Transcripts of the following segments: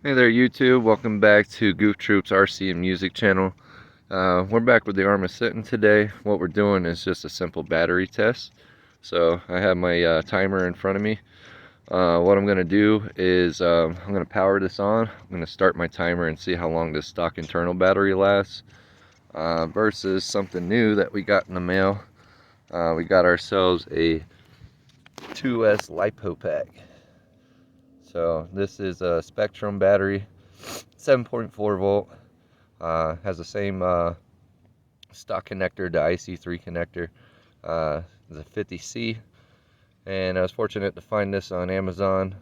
Hey there YouTube, welcome back to Goof Troop's RC and Music channel. We're back with the ARRMA Senton today. What we're doing is just a simple battery test. So I have my timer in front of me. What I'm going to do is I'm going to power this on. I'm going to start my timer and see how long this stock internal battery lasts versus something new that we got in the mail. We got ourselves a 2S lipo pack. So this is a Spectrum battery, 7.4 volt. Has the same stock connector, the IC3 connector, the 50C, and I was fortunate to find this on Amazon.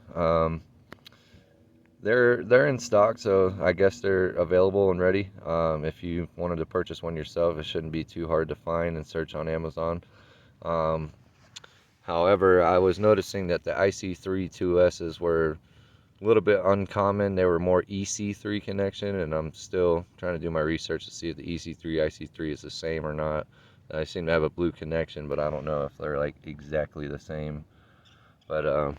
They're in stock, so I guess they're available and ready. If you wanted to purchase one yourself, it shouldn't be too hard to find and search on Amazon. However, I was noticing that the IC3 2Ss were a little bit uncommon. They were more EC3 connection, and I'm still trying to do my research to see if the EC3 IC3 is the same or not. I seem to have a blue connection, but I don't know if they're like exactly the same. But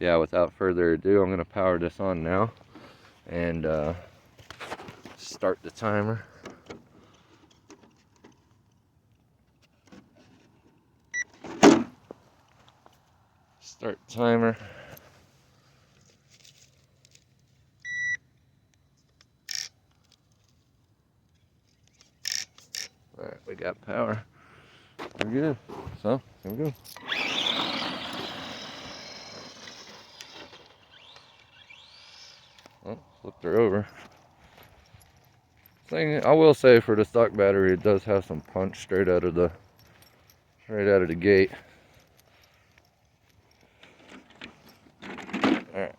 yeah, without further ado, I'm gonna power this on now and start the timer. Start timer. All right, we got power. We're good. So here we go. Oh, flipped her over. Thing I will say, for the stock battery, it does have some punch straight out of the gate. All right.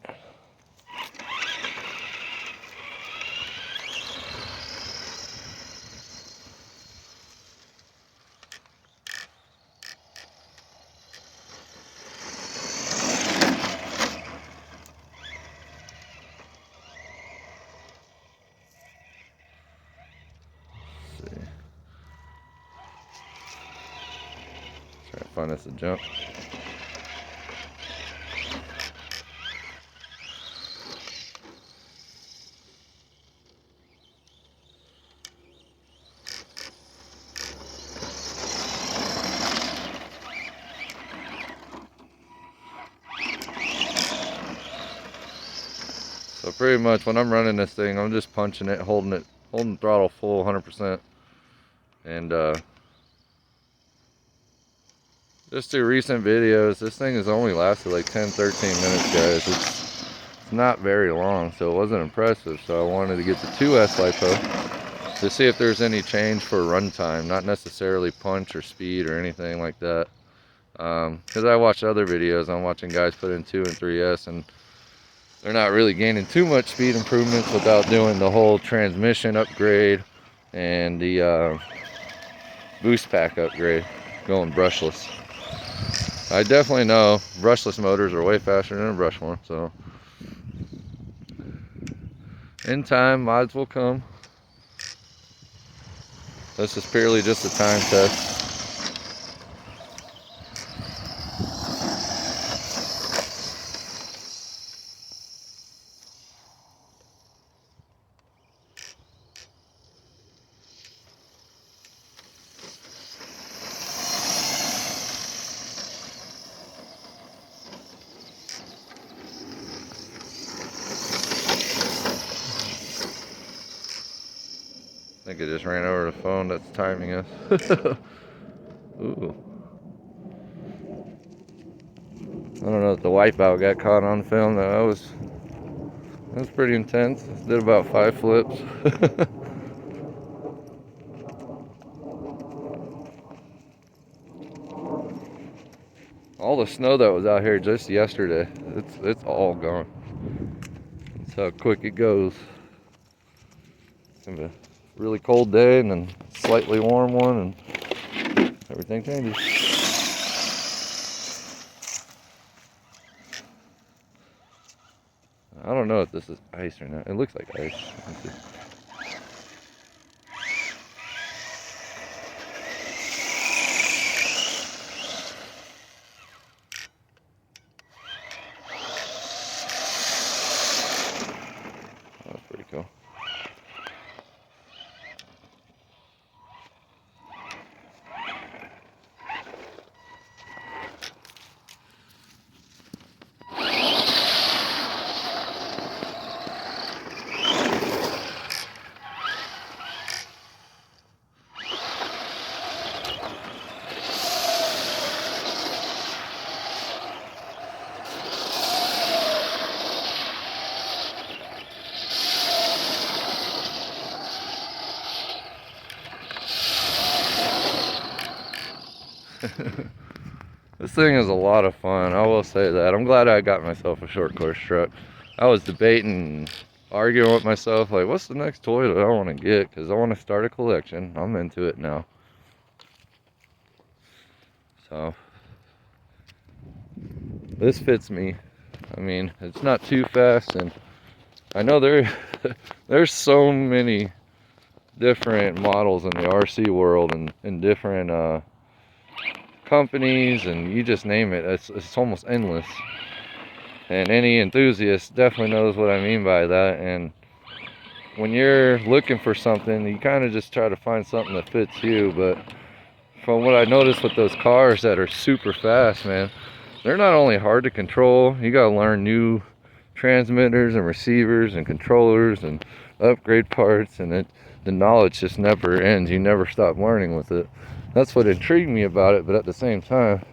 Let's see. Try to find us a jump. So pretty much when I'm running this thing, I'm just punching it, holding the throttle full 100%. And just through recent videos, this thing has only lasted like 10-13 minutes, guys. It's not very long, so it wasn't impressive. So I wanted to get the 2S lipo to see if there's any change for runtime, not necessarily punch or speed or anything like that. Because I watched other videos, I'm watching guys put in 2 and 3S, and they're not really gaining too much speed improvements without doing the whole transmission upgrade and the boost pack upgrade, going brushless. I definitely know brushless motors are way faster than a brush one, so in time, mods will come. This is purely just a time test. I think it just ran over the phone that's timing us. Ooh. I don't know if the wipeout got caught on film. That was pretty intense. Did about 5 flips. All the snow that was out here just yesterday, it's all gone. That's how quick it goes. It's gonna be a really cold day and then slightly warm one, and everything changes. I don't know if this is ice or not. It looks like ice. This thing is a lot of fun, I will say that. I'm glad I got myself a short course truck. I was debating, arguing with myself, like, what's the next toy that I want to get? Because I want to start a collection. I'm into it now. So, this fits me. I mean, it's not too fast, and I know there's so many different models in the RC world, and different companies, and you just name it. It's almost endless. And any enthusiast definitely knows what I mean by that. And when you're looking for something, you kind of just try to find something that fits you. But from what I noticed with those cars that are super fast, man, they're not only hard to control, you gotta learn new transmitters and receivers and controllers and upgrade parts, and the knowledge just never ends. You never stop learning with it. That's what intrigued me about it. But at the same time,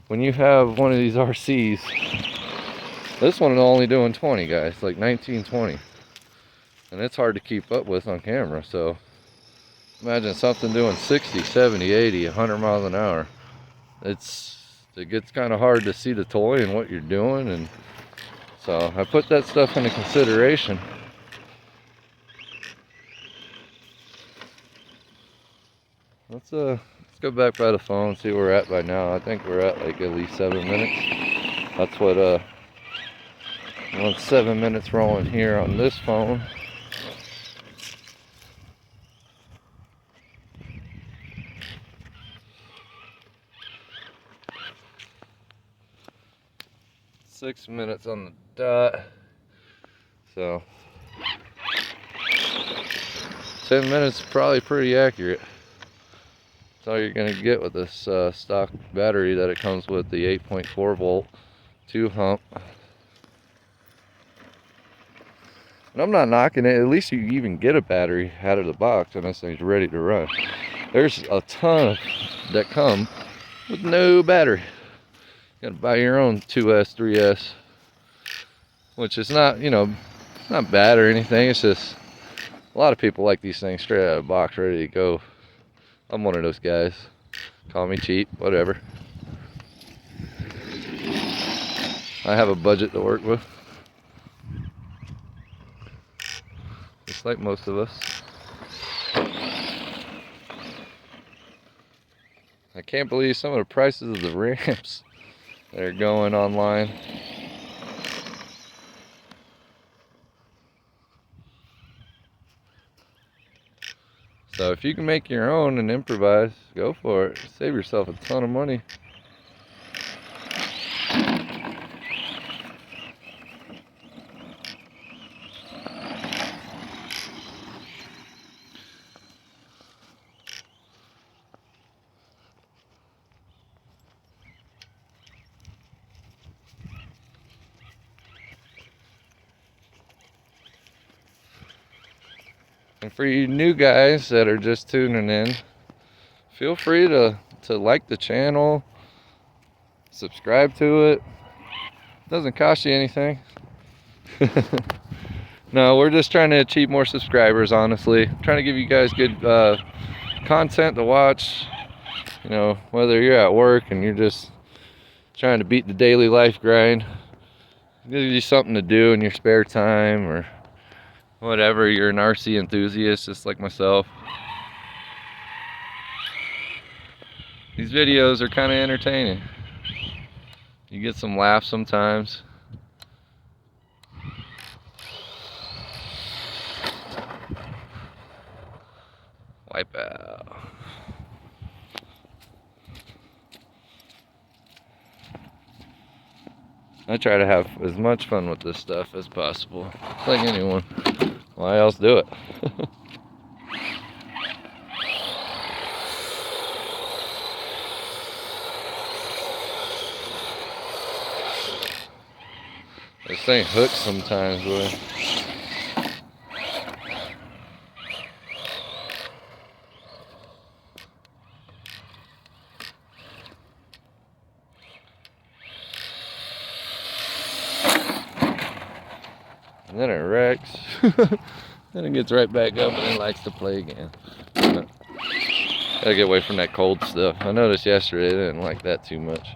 when you have one of these RCs, this one is only doing 20, guys, like 19, 20, and it's hard to keep up with on camera. So imagine something doing 60, 70, 80, 100 miles an hour. It gets kind of hard to see the toy and what you're doing, and so I put that stuff into consideration. Let's go back by the phone, see where we're at by now. I think we're at like at least 7 minutes. That's what 7 minutes rolling here on this phone. Six minutes on the dot. So 10 minutes is probably pretty accurate. That's all you're gonna get with this stock battery that it comes with, the 8.4 volt 2 hump. And I'm not knocking it. At least you even get a battery out of the box and this thing's ready to run. There's a ton that come with no battery. You gotta buy your own 2S, 3S, which is not, you know, not bad or anything. It's just a lot of people like these things straight out of the box, ready to go. I'm one of those guys. Call me cheap, whatever. I have a budget to work with, just like most of us. I can't believe some of the prices of the ramps that are going online. So if you can make your own and improvise, go for it. Save yourself a ton of money. And for you new guys that are just tuning in, feel free to like the channel, subscribe to it. Doesn't cost you anything. No, we're just trying to achieve more subscribers, honestly. Trying to give you guys good content to watch. You know, whether you're at work and you're just trying to beat the daily life grind, give you something to do in your spare time, or whatever. You're an RC enthusiast just like myself. These videos are kind of entertaining. You get some laughs sometimes. Wipe out. I try to have as much fun with this stuff as possible. Like anyone. Why else do it? This thing hooks sometimes, boy. And then it wrecks. Then it gets right back up and it likes to play again. Gotta get away from that cold stuff. I noticed yesterday they didn't like that too much.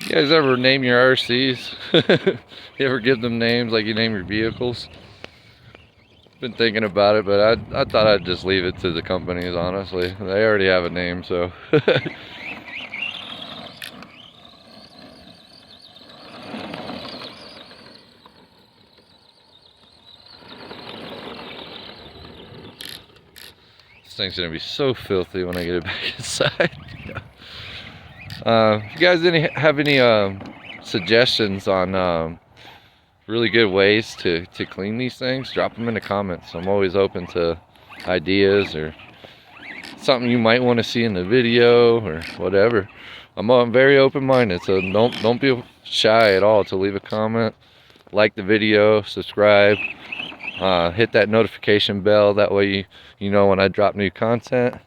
You guys ever name your RCs? You ever give them names like you name your vehicles? Been thinking about it, but I thought I'd just leave it to the companies, honestly. They already have a name, so. This thing's gonna be so filthy when I get it back inside. If you guys have any suggestions on really good ways to clean these things, drop them in the comments. I'm always open to ideas or something you might want to see in the video or whatever. I'm very open-minded, so don't be shy at all to leave a comment, like the video, subscribe, hit that notification bell. That way you know when I drop new content.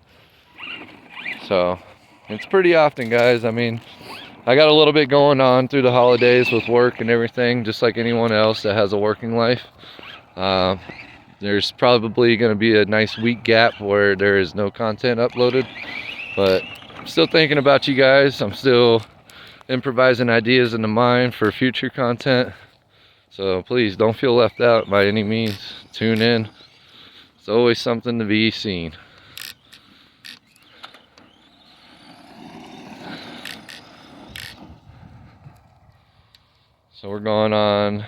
So it's pretty often, guys. I mean, I got a little bit going on through the holidays with work and everything, just like anyone else that has a working life. There's probably going to be a nice week gap where there is no content uploaded, but I'm still thinking about you guys. I'm still improvising ideas in the mind for future content. So please don't feel left out by any means. Tune in. It's always something to be seen. So we're going on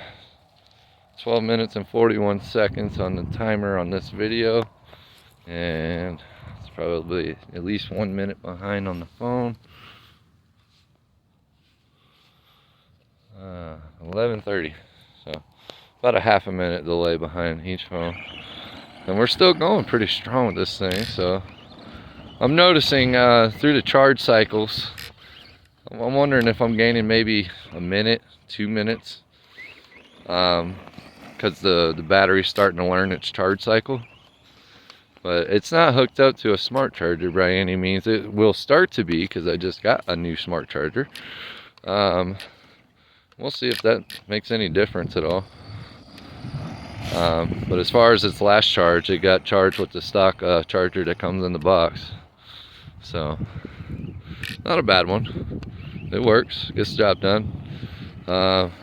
12 minutes and 41 seconds on the timer on this video, and it's probably at least 1 minute behind on the phone. 11:30, so about a half a minute delay behind each phone, and we're still going pretty strong with this thing. So I'm noticing through the charge cycles, I'm wondering if I'm gaining maybe a minute, 2 minutes, because the battery's starting to learn its charge cycle. But it's not hooked up to a smart charger by any means. It will start to be, because I just got a new smart charger. We'll see if that makes any difference at all. But as far as its last charge, it got charged with the stock charger that comes in the box. So not a bad one. It works, gets the job done.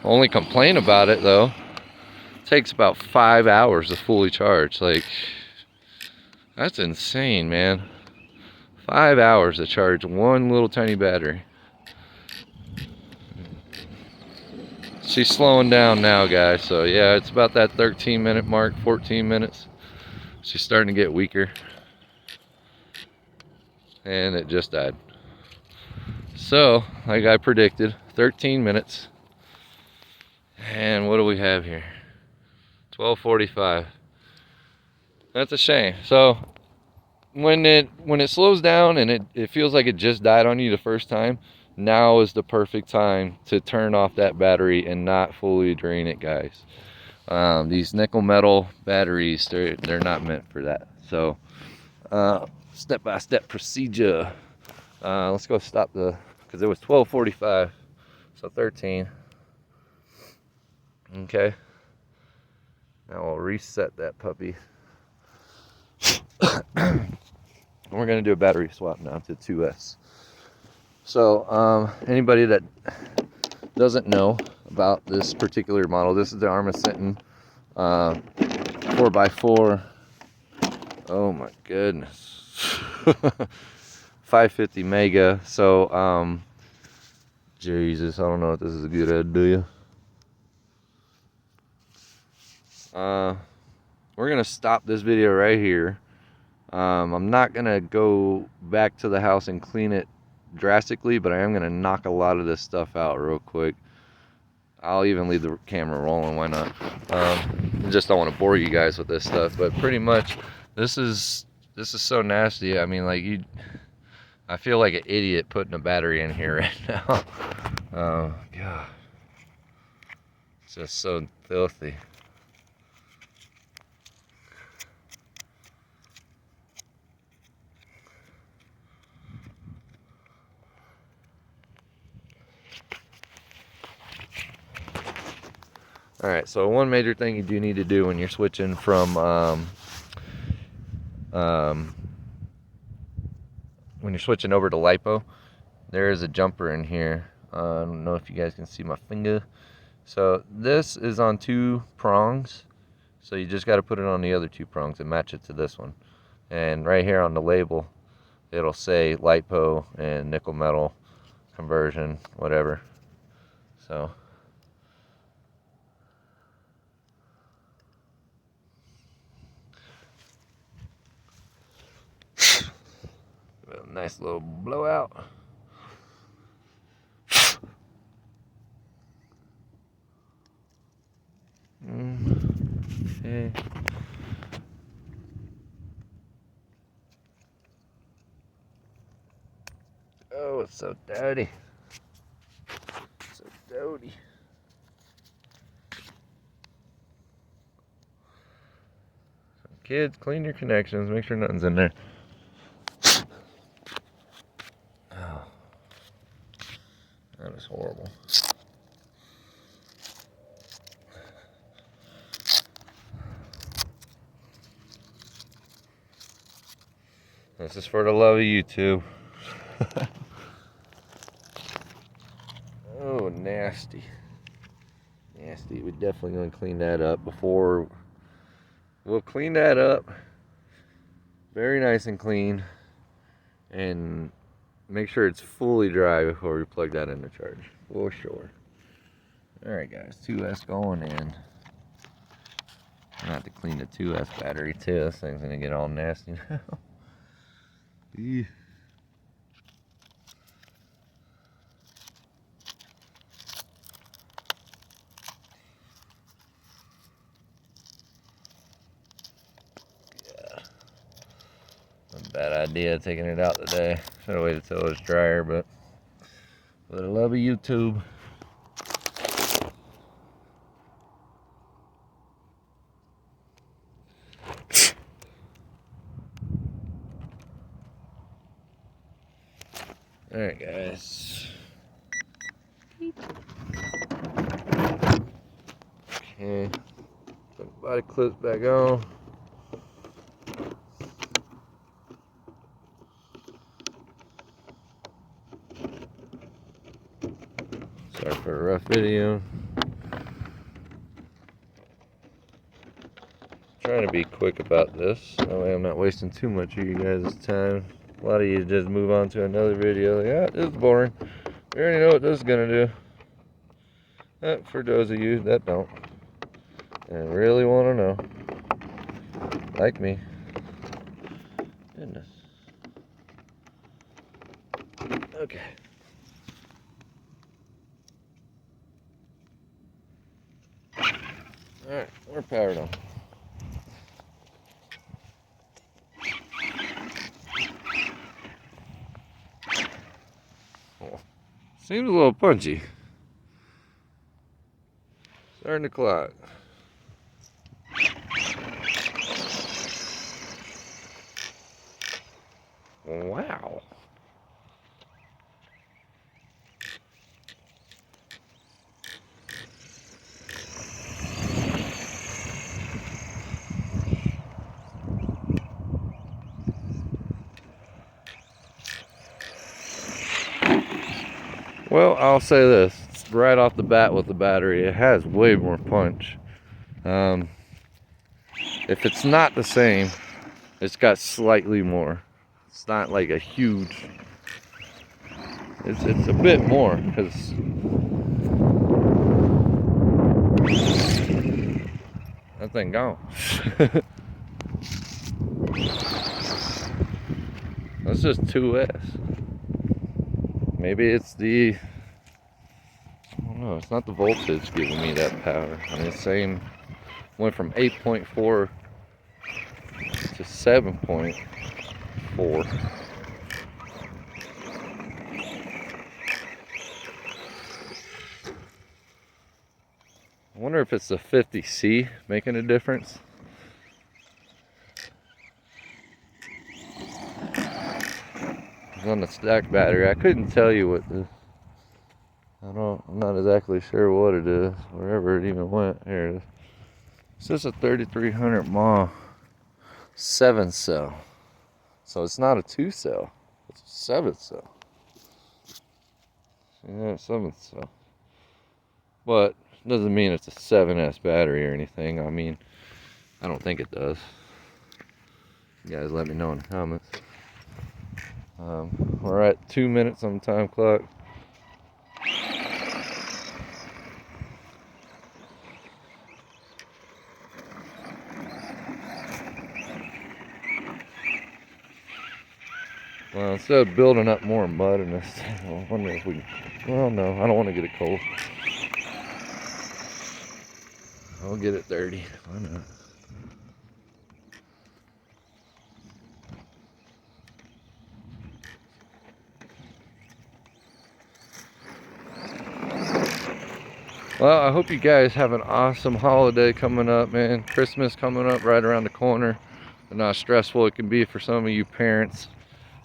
Only complaint about it though, it takes about 5 hours to fully charge. Like, that's insane, man. 5 hours to charge one little tiny battery. She's slowing down now, guys. So yeah, it's about that 13-minute mark, 14 minutes. She's starting to get weaker. And it just died. So, like I predicted, 13 minutes. And what do we have here? 12:45. That's a shame. So when it slows down and it feels like it just died on you the first time, now is the perfect time to turn off that battery and not fully drain it, guys. These nickel metal batteries, they're not meant for that. So step-by-step procedure. Let's go stop because it was 12:45, so 13. Okay, now we'll reset that puppy. We're gonna do a battery swap now to 2S. So anybody that doesn't know about this particular model, this is the ARRMA Senton 4x4. Oh my goodness. 550 mega. So Jesus, I don't know if this is a good idea. We're gonna stop this video right here. I'm not gonna go back to the house and clean it drastically, but I am gonna knock a lot of this stuff out real quick. I'll even leave the camera rolling, why not? I just don't want to bore you guys with this stuff, but pretty much this is so nasty. I mean, like, I feel like an idiot putting a battery in here right now. Oh, God. It's just so filthy. Alright, so one major thing you do need to do when you're switching from when you're switching over to lipo, there is a jumper in here. I don't know if you guys can see my finger. So this is on 2 prongs, so you just got to put it on the other 2 prongs and match it to this one. And right here on the label, it'll say lipo and nickel metal conversion, whatever. So a nice little blowout. Okay. Oh, it's so dirty. So dirty. So kids, clean your connections. Make sure nothing's in there. Oh, that is horrible. This is for the love of YouTube. Oh, nasty. Nasty. We're definitely going to clean that up before... We'll clean that up. Very nice and clean. And make sure it's fully dry before we plug that in the charge. For sure. Alright guys, 2S going in. I'm gonna have to clean the 2S battery too. This thing's gonna get all nasty now. Eesh. Yeah. A bad idea taking it out today. Should have waited till it was drier, but for the love of YouTube. Alright guys. Okay. Put the body clips back on. Sorry for a rough video. Trying to be quick about this. That way I'm not wasting too much of you guys' time. A lot of you just move on to another video. Like, yeah, this is boring. We already know what this is gonna do. For those of you that don't and really want to know, like me. Goodness. Okay. Alright, we're powered on. Oh, seems a little punchy. Starting to clog. Wow. Well, I'll say this, right off the bat with the battery, it has way more punch. If it's not the same, it's got slightly more. It's not like a huge, it's a bit more, because that thing gone. That's just 2S. Maybe it's the, I don't know, it's not the voltage giving me that power. I mean, the same, went from 8.4 to 7.4. wonder if it's the 50C making a difference. On the stack battery, I couldn't tell you what the, I'm not exactly sure what it is, wherever it even went. Here it is. It's just a 3300 mAh 7 cell. So it's not a 2 cell, it's a 7 cell. Yeah, 7 cell. But doesn't mean it's a 7S battery or anything. I mean, I don't think it does. You guys let me know in the comments. We're at 2 minutes on the time clock. Well, instead of building up more mud in this, I wonder if we, well, no, I don't want to get it cold. I'll get it dirty. Why not? Well, I hope you guys have an awesome holiday coming up, man. Christmas coming up right around the corner. And how stressful it can be for some of you parents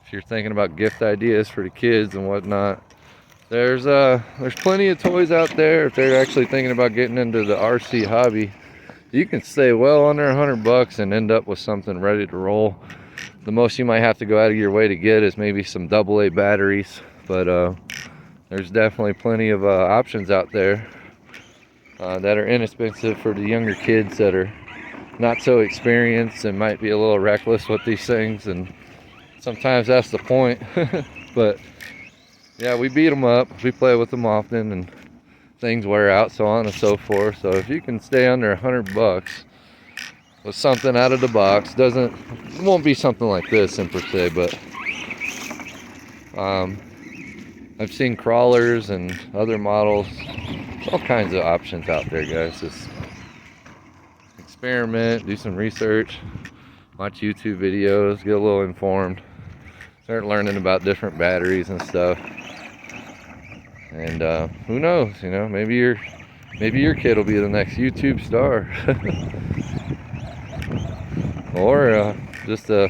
if you're thinking about gift ideas for the kids and whatnot. There's plenty of toys out there if they're actually thinking about getting into the RC hobby. You can stay well under $100 and end up with something ready to roll. The most you might have to go out of your way to get is maybe some AA batteries, but there's definitely plenty of options out there that are inexpensive for the younger kids that are not so experienced and might be a little reckless with these things, and sometimes that's the point. But yeah, we beat them up, we play with them often, and things wear out, so on and so forth. So if you can stay under $100 with something out of the box, it won't be something like this in per se, but I've seen crawlers and other models. There's all kinds of options out there, guys. Just experiment, do some research, watch YouTube videos, get a little informed, start learning about different batteries and stuff. And who knows, you know, maybe your kid will be the next YouTube star. Or just a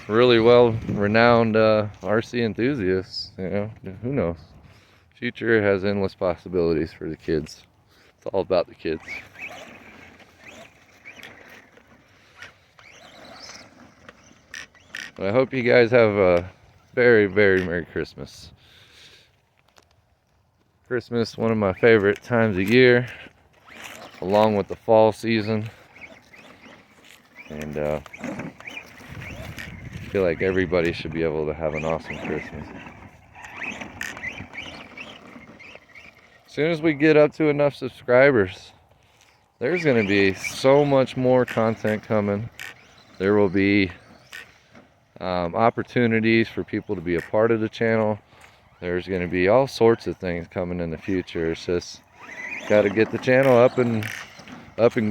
really well-renowned RC enthusiast, you know, who knows. Future has endless possibilities for the kids. It's all about the kids. Well, I hope you guys have a very, very Merry Christmas. Christmas, one of my favorite times of year, along with the fall season. And I feel like everybody should be able to have an awesome Christmas. As soon as we get up to enough subscribers, there's going to be so much more content coming. There will be opportunities for people to be a part of the channel. There's going to be all sorts of things coming in the future. It's just got to get the channel up and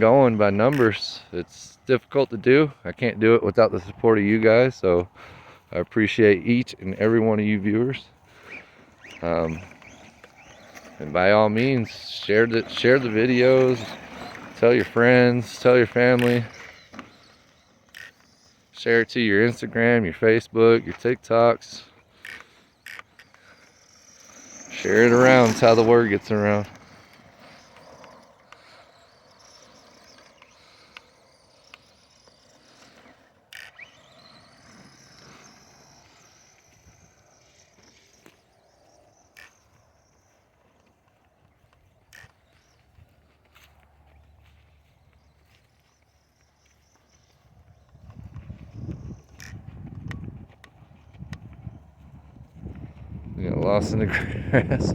going by numbers. It's difficult to do. I can't do it without the support of you guys, so I appreciate each and every one of you viewers. And by all means, share the videos, tell your friends, tell your family, share it to your Instagram, your Facebook, your TikToks. Share it around. It's how the word gets around. We got lost in the grass.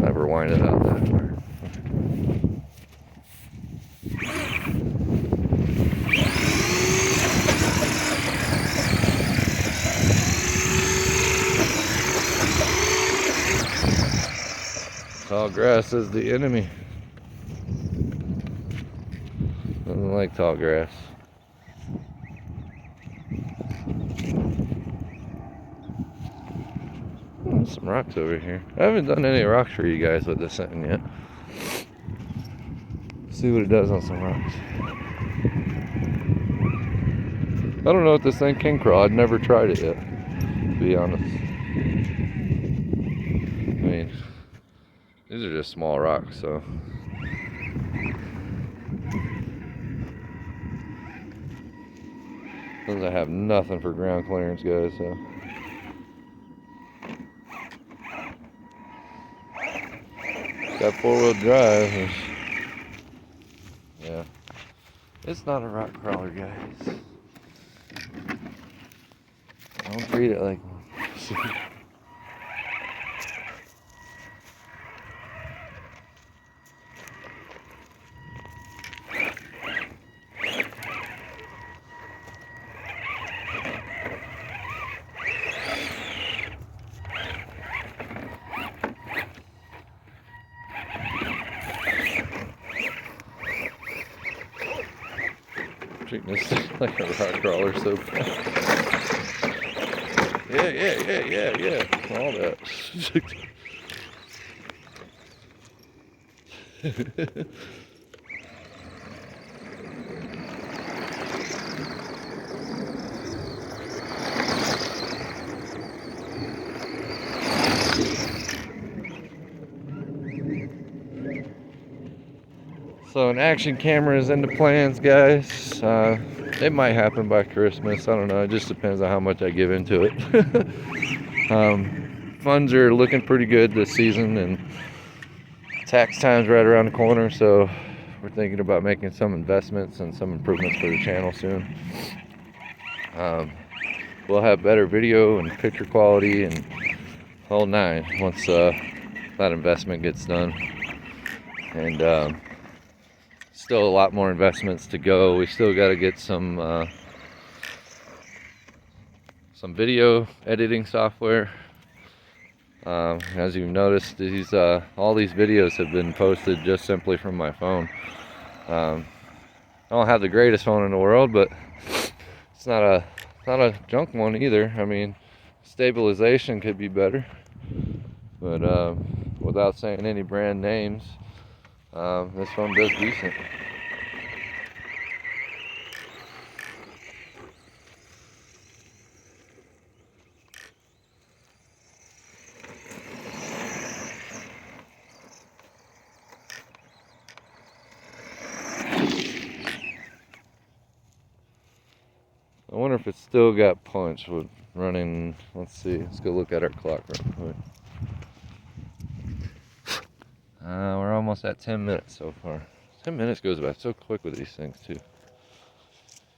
Never winded out that far. Tall grass is the enemy. doesn't like tall grass. There's some rocks over here. I haven't done any rocks for you guys with this Senton yet. See what it does on some rocks. I don't know if this thing can crawl. I've never tried it yet, to be honest. I mean, these are just small rocks, so. Since I have nothing for ground clearance, guys, so. Got four-wheel drive. Yeah. It's not a rock crawler, guys. Don't treat it like one. Treating this like a rock crawler so bad. Yeah. All that. So an action camera is in the plans, guys. It might happen by Christmas. I don't know. It just depends on how much I give into it. Funds are looking pretty good this season, and tax time's right around the corner. So we're thinking about making some investments and some improvements for the channel soon. We'll have better video and picture quality and whole nine once that investment gets done. And still a lot more investments to go. We still got to get some video editing software. As you've noticed, all these videos have been posted just simply from my phone. I don't have the greatest phone in the world, but it's not a junk one either. I mean, stabilization could be better, but without saying any brand names, this phone does decent. I wonder if it's still got punch with running. Let's see. Let's go look at our clock real quick. We're almost at 10 minutes so far. 10 minutes goes by so quick with these things too.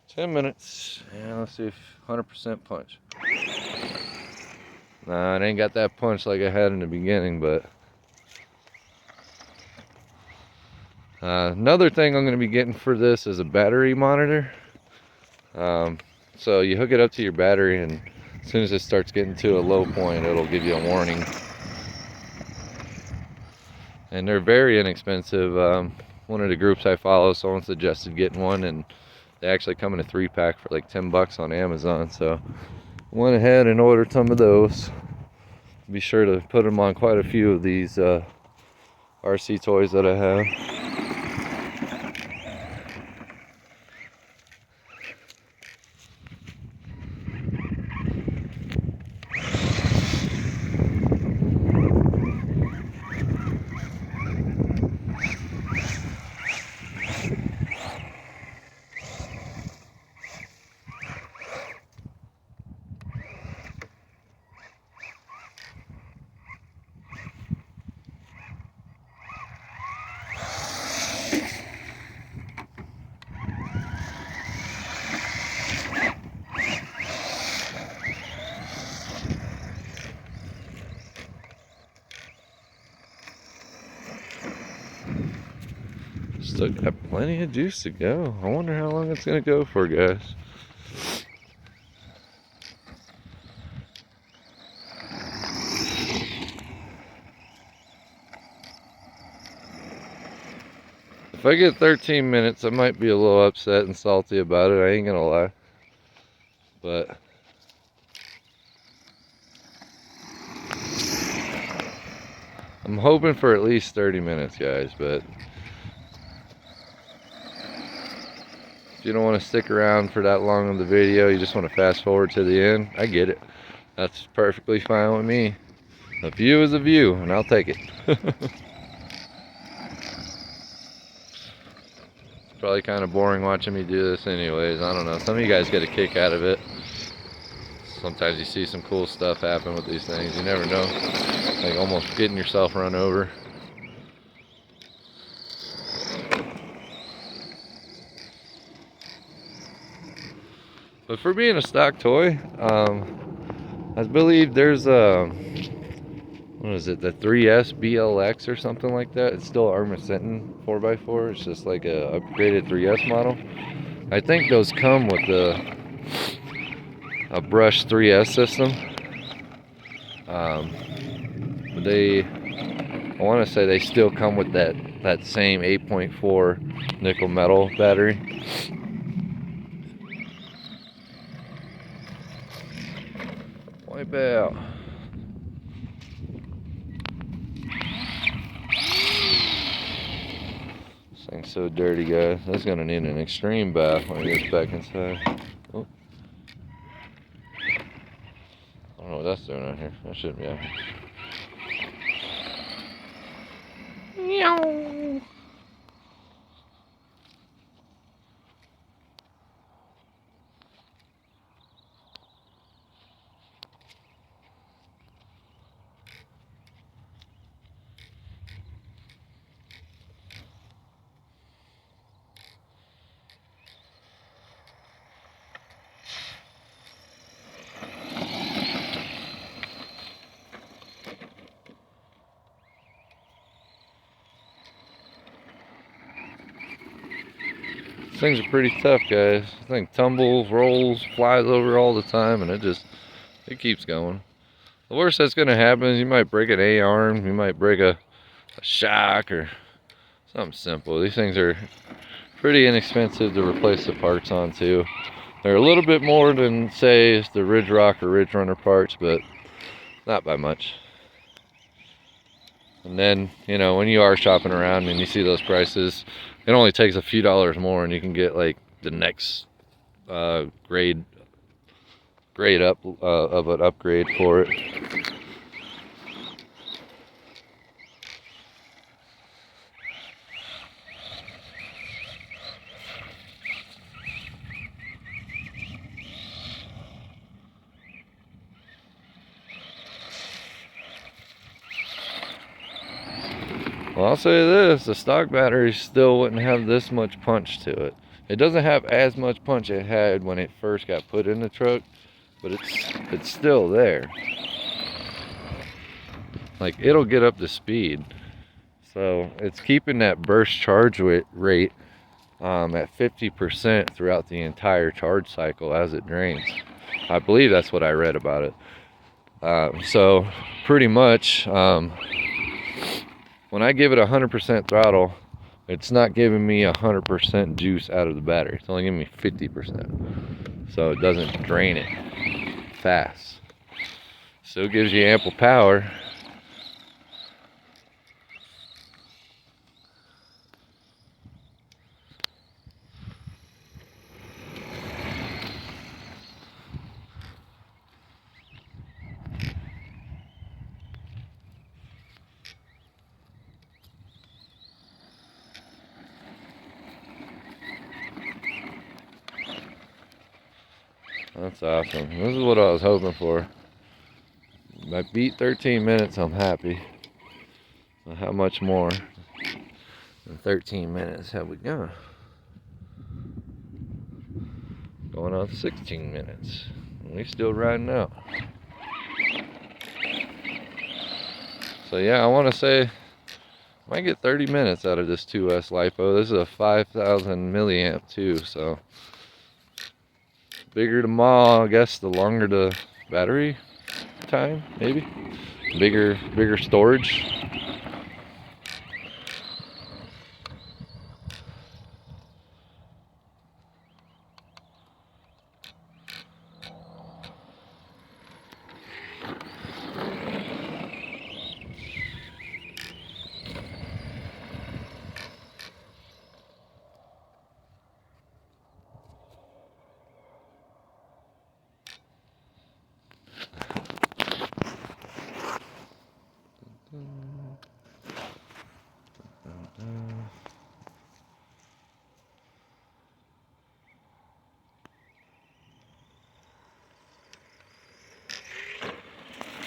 10 minutes. Yeah, let's see if 100% punch. Nah, it ain't got that punch like I had in the beginning, but another thing I'm going to be getting for this is a battery monitor. So you hook it up to your battery, and as soon as it starts getting to a low point, it'll give you a warning. And they're very inexpensive. One of the groups I follow, someone suggested getting one, and they actually come in a 3-pack for like 10 bucks on Amazon. So went ahead and ordered some of those. Be sure to put them on quite a few of these RC toys that I have. Still got plenty of juice to go. I wonder how long it's gonna go for, guys. If I get 13 minutes, I might be a little upset and salty about it. I ain't gonna lie. But I'm hoping for at least 30 minutes, guys. But if you don't want to stick around for that long of the video, you just want to fast forward to the end, I get it. That's perfectly fine with me. A view is a view, and I'll take it. It's probably kind of boring watching me do this anyways. I don't know. Some of you guys get a kick out of it. Sometimes you see some cool stuff happen with these things. You never know. Like almost getting yourself run over. But for being a stock toy, I believe there's a, what is it, the 3S BLX or something like that. It's still ARRMA Senton 4x4. It's just like a upgraded 3S model. I think those come with a brushed 3S system. But I want to say they still come with that same 8.4 nickel metal battery. Wipe out. This thing's so dirty, guys. This is gonna need an extreme bath when it gets back inside. Oh. I don't know what that's doing out here. That shouldn't be out here. Meow. These things are pretty tough, guys. This thing tumbles, rolls, flies over all the time, and it keeps going. The worst that's gonna happen is you might break an A-arm, you might break a shock or something simple. These things are pretty inexpensive to replace the parts on too. They're a little bit more than, say, the Ridge Rock or Ridge Runner parts, but not by much. And then, you know, when you are shopping around and you see those prices, it only takes a few dollars more and you can get like the next grade up of an upgrade for it. Well, I'll say this, the stock battery still wouldn't have this much punch to it. It doesn't have as much punch it had when it first got put in the truck, but it's still there. Like, it'll get up to speed. So it's keeping that burst charge rate at 50% throughout the entire charge cycle as it drains. I believe that's what I read about it. So pretty much, when I give it 100% throttle, it's not giving me 100% juice out of the battery. It's only giving me 50%. So it doesn't drain it fast. Still gives you ample power. That's awesome. This is what I was hoping for. I beat 13 minutes, I'm happy. So how much more than 13 minutes have we gone? Going on 16 minutes. And we still riding out. So yeah, I want to say I might get 30 minutes out of this 2S lipo. This is a 5,000 milliamp too, so bigger the mall, I guess, the longer the battery time, maybe. Bigger storage.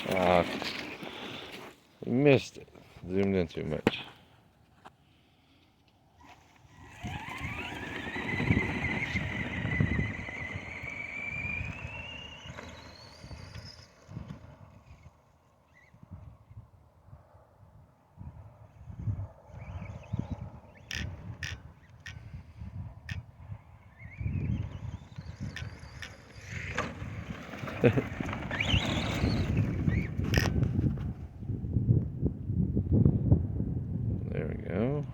Ah, missed it. Zoomed in too much. There we go.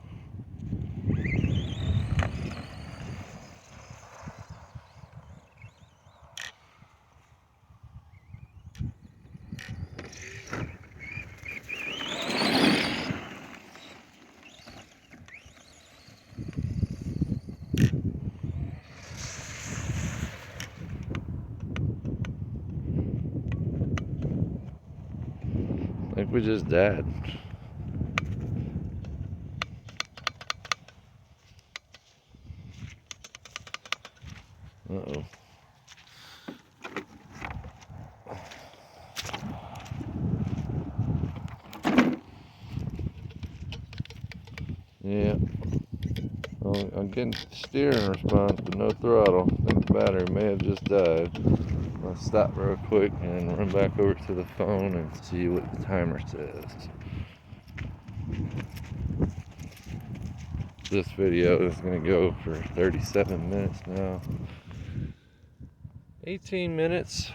Like we just died. Uh-oh. Yeah. Well, I'm getting steering response, but no throttle. I think the battery may have just died. I'll stop real quick and run back over to the phone and see what the timer says. This video is going to go for 37 minutes now. 18 minutes.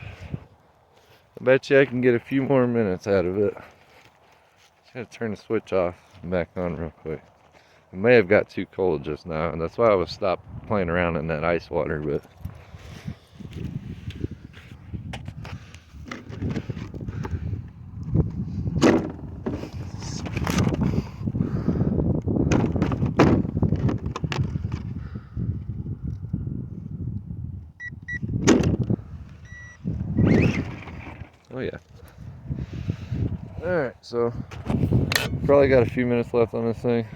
I bet you I can get a few more minutes out of it. Just gotta turn the switch off and back on real quick. It may have got too cold just now, and that's why I was stopped playing around in that ice water, but oh yeah. Alright, so probably got a few minutes left on this thing.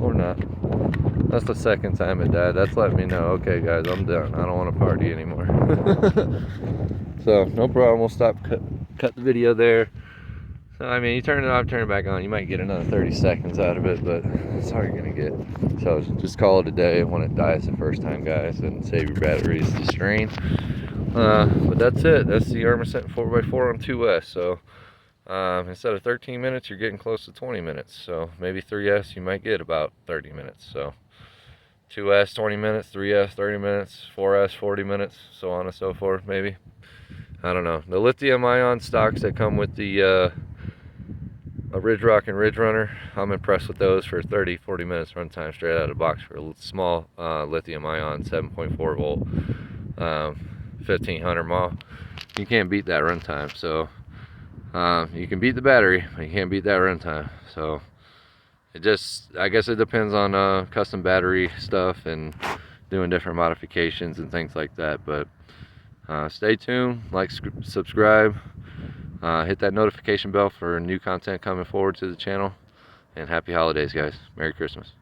Or not. That's the second time it died. That's letting me know, okay guys, I'm done. I don't want to party anymore. So, no problem. We'll stop, cut the video there. So, I mean, you turn it off, turn it back on. You might get another 30 seconds out of it, but that's all you're going to get. So, just call it a day when it dies the first time, guys, and save your batteries to strain. But that's it. That's the ARRMA Senton 4x4 on 2S. So, instead of 13 minutes, you're getting close to 20 minutes. So, maybe 3S, you might get about 30 minutes. So, 2S 20 minutes, 3S 30 minutes, 4S 40 minutes, so on and so forth, maybe. I don't know. The lithium ion stocks that come with the Ridge Rock and Ridge Runner, I'm impressed with those for 30-40 minutes runtime straight out of the box for a small lithium ion 7.4 volt 1500 mAh. You can't beat that runtime. So you can beat the battery, but you can't beat that runtime. So it just, I guess it depends on custom battery stuff and doing different modifications and things like that. But stay tuned, like, subscribe, hit that notification bell for new content coming forward to the channel, and happy holidays, guys. Merry Christmas.